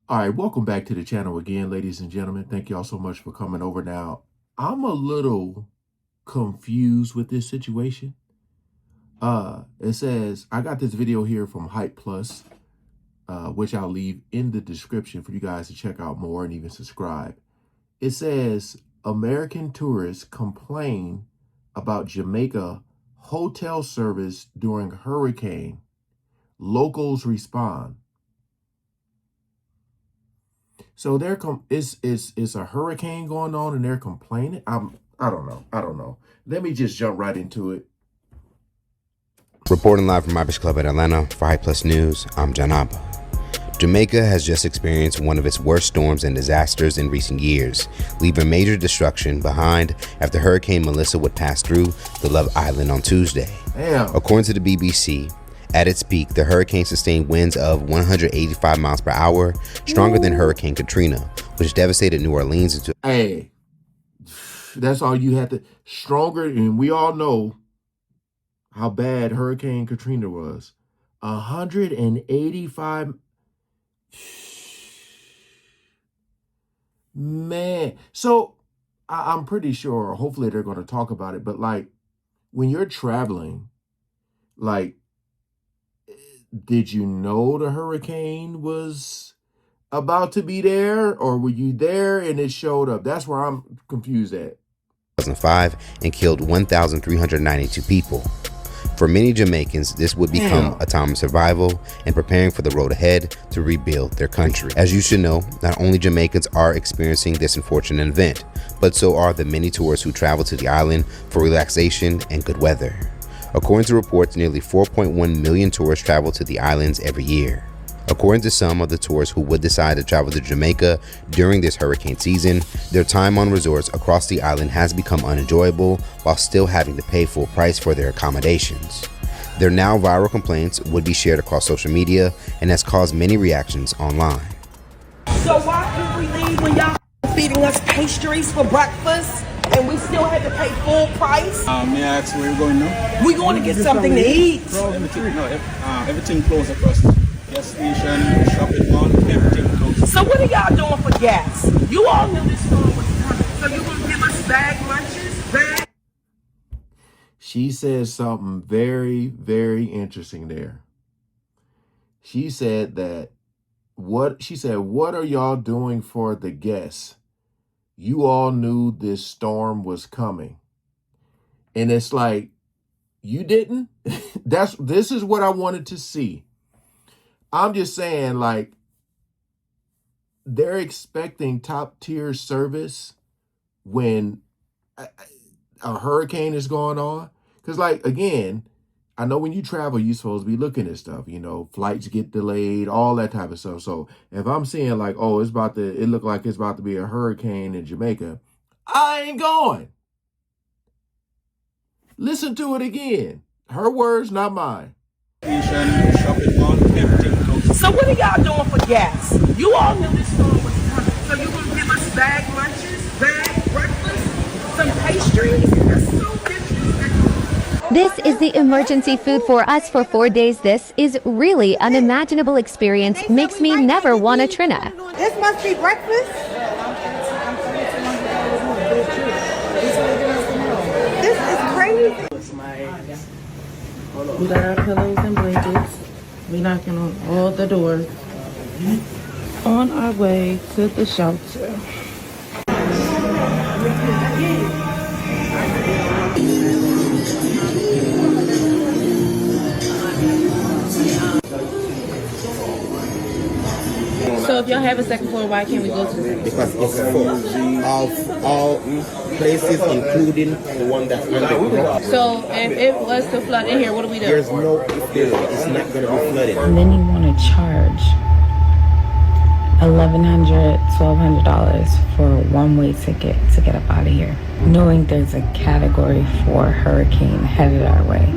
All right, welcome back to the channel again, ladies and gentlemen. Thank you all so much for coming over. Now, I'm a little confused with this situation. It says, I got this video here from Hype Plus, which I'll leave in the description for you guys to check out more and even subscribe. It says, American tourists complain about Jamaica hotel service during hurricane. Locals respond. So it's a hurricane going on and they're complaining. I don't know. Let me just jump right into it. Reporting live from Irish Club in Atlanta for High Plus News, I'm John Abba. Jamaica has just experienced one of its worst storms and disasters in recent years, leaving major destruction behind after Hurricane Melissa would pass through the Love Island on Tuesday. Damn. According to the BBC, at its peak, the hurricane sustained winds of 185 miles per hour, stronger than Hurricane Katrina, which devastated New Orleans into... Hey, that's all you had to... Stronger, and we all know how bad Hurricane Katrina was. 185... Man. So, I'm pretty sure, hopefully they're going to talk about it, but like, when you're traveling, like, did you know the hurricane was about to be there, or were you there and it showed up? That's where I'm confused at. 2005 and killed 1,392 people. For many Jamaicans, this would become a time of survival and preparing for the road ahead to rebuild their country. As you should know, not only Jamaicans are experiencing this unfortunate event, but so are the many tourists who travel to the island for relaxation and good weather. According to reports, nearly 4.1 million tourists travel to the islands every year. According to some of the tourists who would decide to travel to Jamaica during this hurricane season, their time on resorts across the island has become unenjoyable while still having to pay full price for their accommodations. Their now viral complaints would be shared across social media and has caused many reactions online. So why couldn't we leave when y'all feeding us pastries for breakfast and we still had to pay full price? May I ask where you're going now? We going to get something to eat. Everything closed across the gas station, shopping mall, everything closed. So what are y'all doing for gas? You all knew this storm was coming. So you gonna give us bag lunches? Bag? She said something very, very interesting there. She said what are y'all doing for the guests? You all knew this storm was coming. And it's like, you didn't? This is what I wanted to see. I'm just saying, like, they're expecting top tier service when a hurricane is going on. Because, like, again, I know when you travel, you're supposed to be looking at stuff, you know, flights get delayed, all that type of stuff. So if I'm seeing like, oh, it look like it's about to be a hurricane in Jamaica, I ain't going. Listen to it again. Her words, not mine. Shopping mall, everything closed. So what are y'all doing for gas? You all knew this storm was coming. So you gonna give us bag lunches, bag breakfast, some pastries? That's so disrespectful. This is the emergency food for us for 4 days. This is really unimaginable experience. Makes me never want a Trina. This must be breakfast. This is crazy. We got our pillows and blankets. We knocking on all the doors. On our way to the shelter. So if y'all have a second floor, why can't we go to the second? Because it's full of all places, including the one that's underground. So if it was to flood in here, what do we do? There's no, it's not going to be flooded. And then you want to charge $1,100, $1,200 for a one-way ticket to get up out of here, knowing there's a category 4 hurricane headed our way.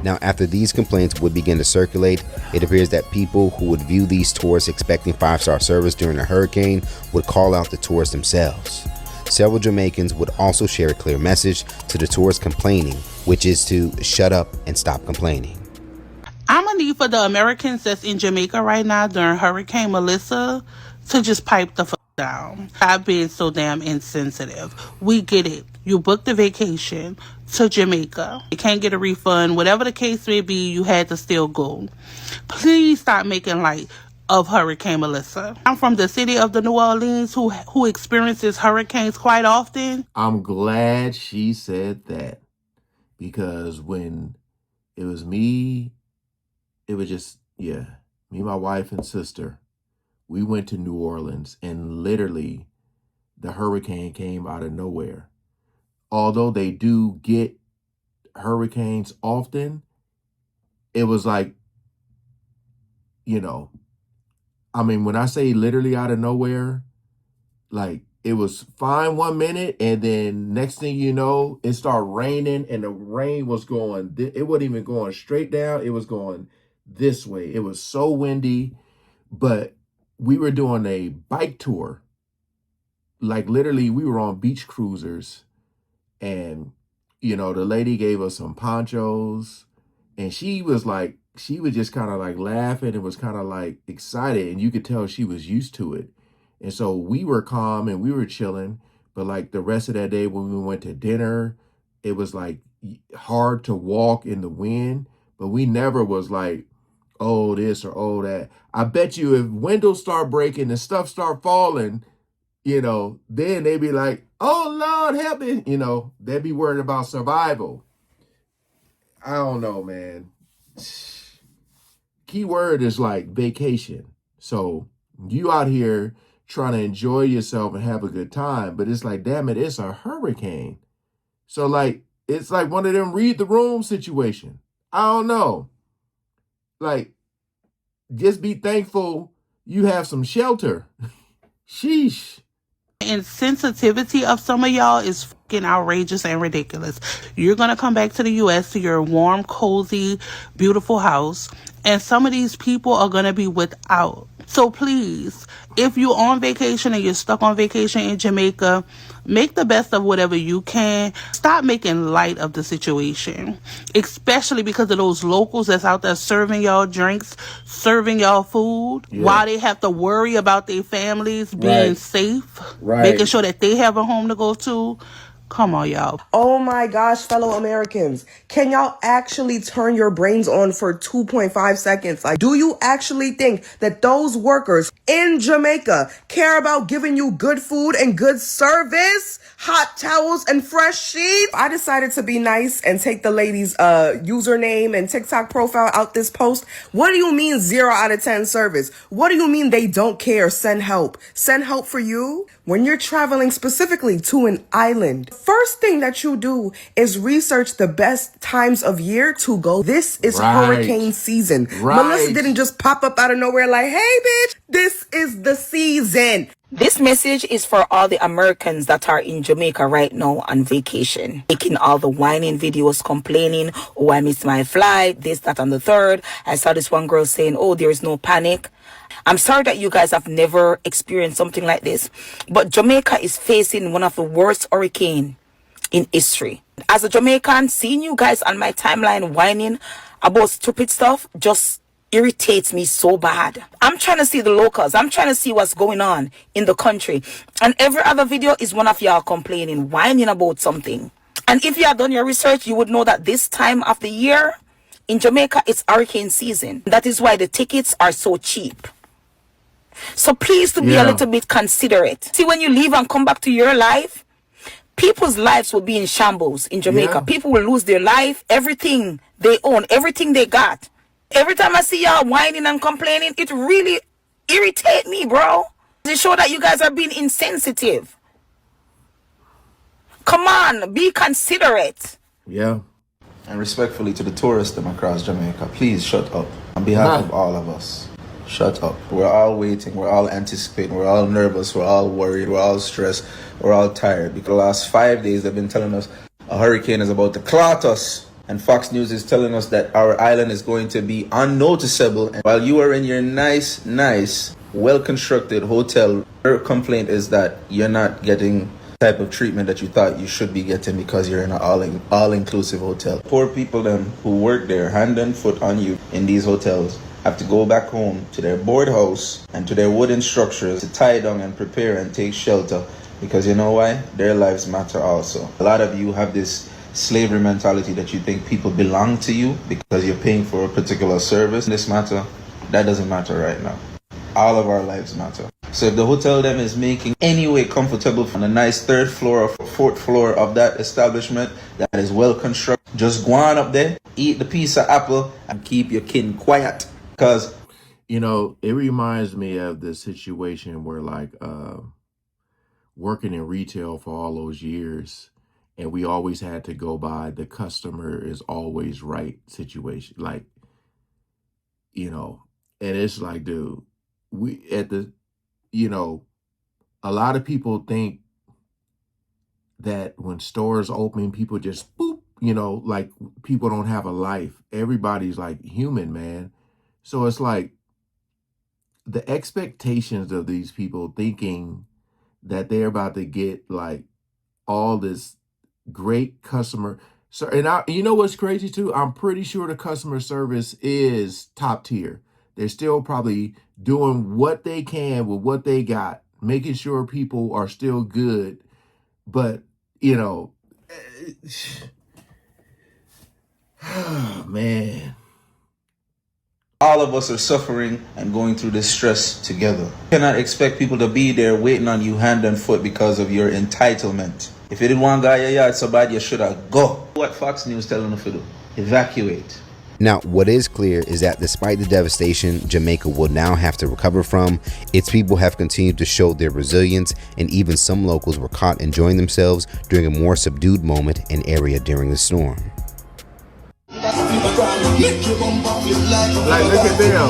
Now, after these complaints would begin to circulate, it appears that people who would view these tourists expecting 5-star service during a hurricane would call out the tourists themselves. Several Jamaicans would also share a clear message to the tourists complaining, which is to shut up and stop complaining. I'm gonna need for the Americans that's in Jamaica right now during Hurricane Melissa to just pipe the fuck down. I've been so damn insensitive. We get it. You booked a vacation to Jamaica. You can't get a refund. Whatever the case may be, you had to still go. Please stop making light of Hurricane Melissa. I'm from the city of the New Orleans who experiences hurricanes quite often. I'm glad she said that, because when it was me, it was just, yeah, me, my wife and sister, we went to New Orleans, and literally the hurricane came out of nowhere. Although they do get hurricanes often, it was like, you know, I mean, when I say literally out of nowhere, like it was fine 1 minute, and then next thing you know, it started raining, and the rain was going, it wasn't even going straight down. It was going this way. It was so windy, but we were doing a bike tour. Like literally we were on beach cruisers, and, you know, the lady gave us some ponchos, and she was just kind of like laughing and was kind of like excited, and you could tell she was used to it. And so we were calm and we were chilling. But like the rest of that day when we went to dinner, it was like hard to walk in the wind, but we never was like, oh, this or oh, that. I bet you if windows start breaking and stuff start falling, you know, then they be like, oh, Lord, help me. You know, they'd be worried about survival. I don't know, man. Key word is like vacation. So you out here trying to enjoy yourself and have a good time, but it's like, damn it, it's a hurricane. So like, it's like one of them read the room situation. I don't know. Like, just be thankful you have some shelter. Sheesh. Insensitivity of some of y'all is fucking outrageous and ridiculous. You're gonna come back to the U.S. to your warm, cozy, beautiful house, and some of these people are gonna be without. So please, if you're on vacation and you're stuck on vacation in Jamaica, make the best of whatever you can. Stop making light of the situation, especially because of those locals that's out there serving y'all drinks, serving y'all food, while they have to worry about their families being safe, making sure that they have a home to go to. Come on, y'all. Oh my gosh, fellow Americans. Can y'all actually turn your brains on for 2.5 seconds? Like, do you actually think that those workers in Jamaica care about giving you good food and good service? Hot towels and fresh sheets? I decided to be nice and take the lady's username and TikTok profile out this post. What do you mean 0 out of 10 service? What do you mean they don't care? Send help. Send help for you? When you're traveling specifically to an island, first thing that you do is research the best times of year to go. This is hurricane season. Melissa didn't just pop up out of nowhere like, hey, bitch, this is the season. This message is for all the Americans that are in Jamaica right now on vacation, making all the whining videos, complaining, oh, I missed my flight, this, that, and the third. I saw this one girl saying, oh, there is no panic. I'm sorry that you guys have never experienced something like this, but Jamaica is facing one of the worst hurricanes in history. As a Jamaican, seeing you guys on my timeline whining about stupid stuff just irritates me so bad. I'm trying to see the locals. I'm trying to see what's going on in the country. And every other video is one of y'all complaining, whining about something. And if you had done your research, you would know that this time of the year in Jamaica, it's hurricane season. That is why the tickets are so cheap. So please to be a little bit considerate. See, when you leave and come back to your life, people's lives will be in shambles in Jamaica. People will lose their life, everything they own, everything they got. Every time I see y'all whining and complaining, it really irritates me, bro. It shows that you guys are being insensitive. Come on, be considerate. Yeah. And respectfully to the tourists them across Jamaica, please shut up. On behalf of all of us, shut up. We're all waiting, we're all anticipating, we're all nervous, we're all worried, we're all stressed, we're all tired. Because the last 5 days they've been telling us a hurricane is about to clot us. And Fox News is telling us that our island is going to be unnoticeable. And while you are in your nice, well-constructed hotel, your complaint is that you're not getting type of treatment that you thought you should be getting because you're in an all-inclusive hotel. Poor people them who work there hand and foot on you in these hotels have to go back home to their board house and to their wooden structures to tie down and prepare and take shelter, because you know why? Their lives matter also. A lot of you have this slavery mentality that you think people belong to you because you're paying for a particular service. This matter, that doesn't matter right now. All of our lives matter. So if the hotel them is making any way comfortable on a nice third floor or fourth floor of that establishment that is well constructed, just go on up there, eat the piece of apple and keep your kin quiet. Because, you know, it reminds me of the situation where like working in retail for all those years, and we always had to go by the customer is always right situation. Like, you know, and it's like, dude, we at the, you know, a lot of people think that when stores open, people just boop, you know, like people don't have a life. Everybody's like human, man. So it's like the expectations of these people thinking that they're about to get like all this great customer. So, and you know what's crazy too? I'm pretty sure the customer service is top tier. They're still probably doing what they can with what they got, making sure people are still good. But, you know, man. all of us are suffering and going through this stress together. You cannot expect people to be there waiting on you hand and foot because of your entitlement. If you didn't want guy your yard so bad, you should have go. What Fox News telling you to do? Evacuate. Now, what is clear is that despite the devastation Jamaica will now have to recover from, its people have continued to show their resilience, and even some locals were caught enjoying themselves during a more subdued moment and area during the storm. Like, look at them.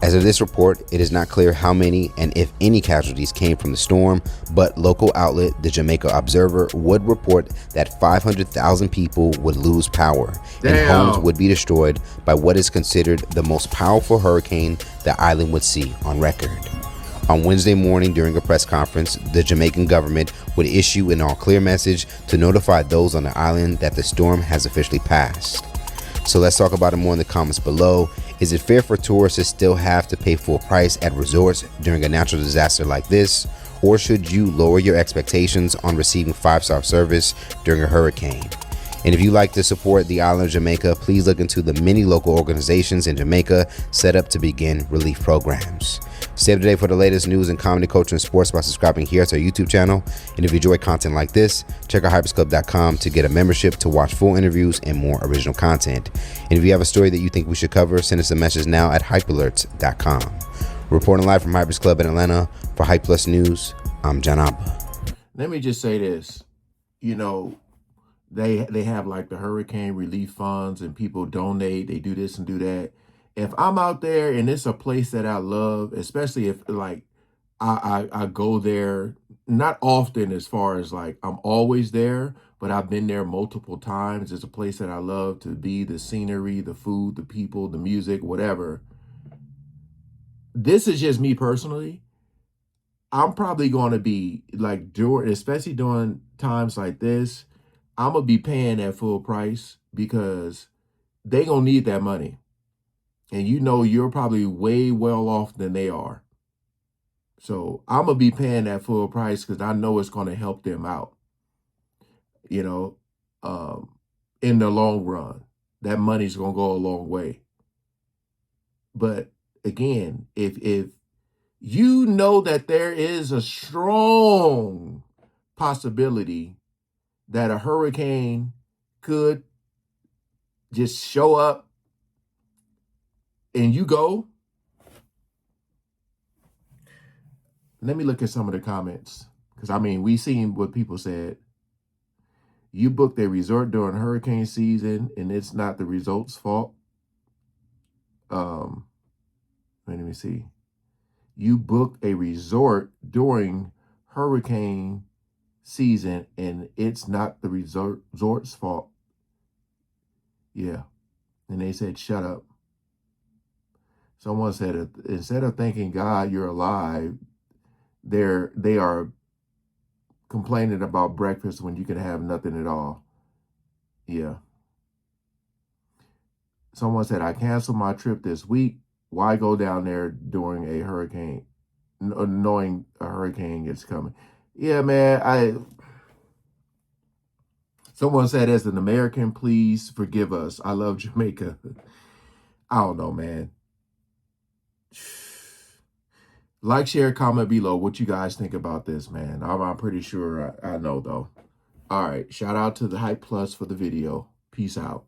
As of this report, it is not clear how many and if any casualties came from the storm, but local outlet The Jamaica Observer would report that 500,000 people would lose power and homes would be destroyed by what is considered the most powerful hurricane the island would see on record. On Wednesday morning during a press conference, the Jamaican government would issue an all-clear message to notify those on the island that the storm has officially passed. So let's talk about it more in the comments below. Is it fair for tourists to still have to pay full price at resorts during a natural disaster like this? Or should you lower your expectations on receiving 5-star service during a hurricane? And if you like to support the island of Jamaica, please look into the many local organizations in Jamaica set up to begin relief programs. Stay up to date for the latest news in comedy, culture, and sports by subscribing here to our YouTube channel. And if you enjoy content like this, check out hypersclub.com to get a membership to watch full interviews and more original content. And if you have a story that you think we should cover, send us a message now at hypealerts.com. Reporting live from Hypers Club in Atlanta for Hype Plus News, I'm John Abba. Let me just say this. You know, they have like the hurricane relief funds and people donate, they do this and do that. If I'm out there and it's a place that I love, especially if like I go there, not often as far as like I'm always there, but I've been there multiple times. It's a place that I love to be, the scenery, the food, the people, the music, whatever. This is just me personally. I'm probably going to be like especially during times like this, I'm going to be paying that full price because they going to need that money. And you know, you're probably way well off than they are. So I'm going to be paying that full price because I know it's going to help them out, you know, in the long run. That money's going to go a long way. But again, if you know that there is a strong possibility that a hurricane could just show up and you go, let me look at some of the comments. Because, I mean, we seen what people said. You booked a resort during hurricane season, and it's not the resort's fault. Let me see. You booked a resort during hurricane season, and it's not the resort's fault. Yeah. And they said, shut up. Someone said, instead of thanking God you're alive, they are complaining about breakfast when you can have nothing at all. Yeah. Someone said, I canceled my trip this week. Why go down there during a hurricane, knowing a hurricane is coming? Yeah, man. Someone said, as an American, please forgive us. I love Jamaica. I don't know, man. Like, share, comment below what you guys think about this, man. I'm pretty sure I know, though. All right. Shout out to the Hype Plus for the video. Peace out.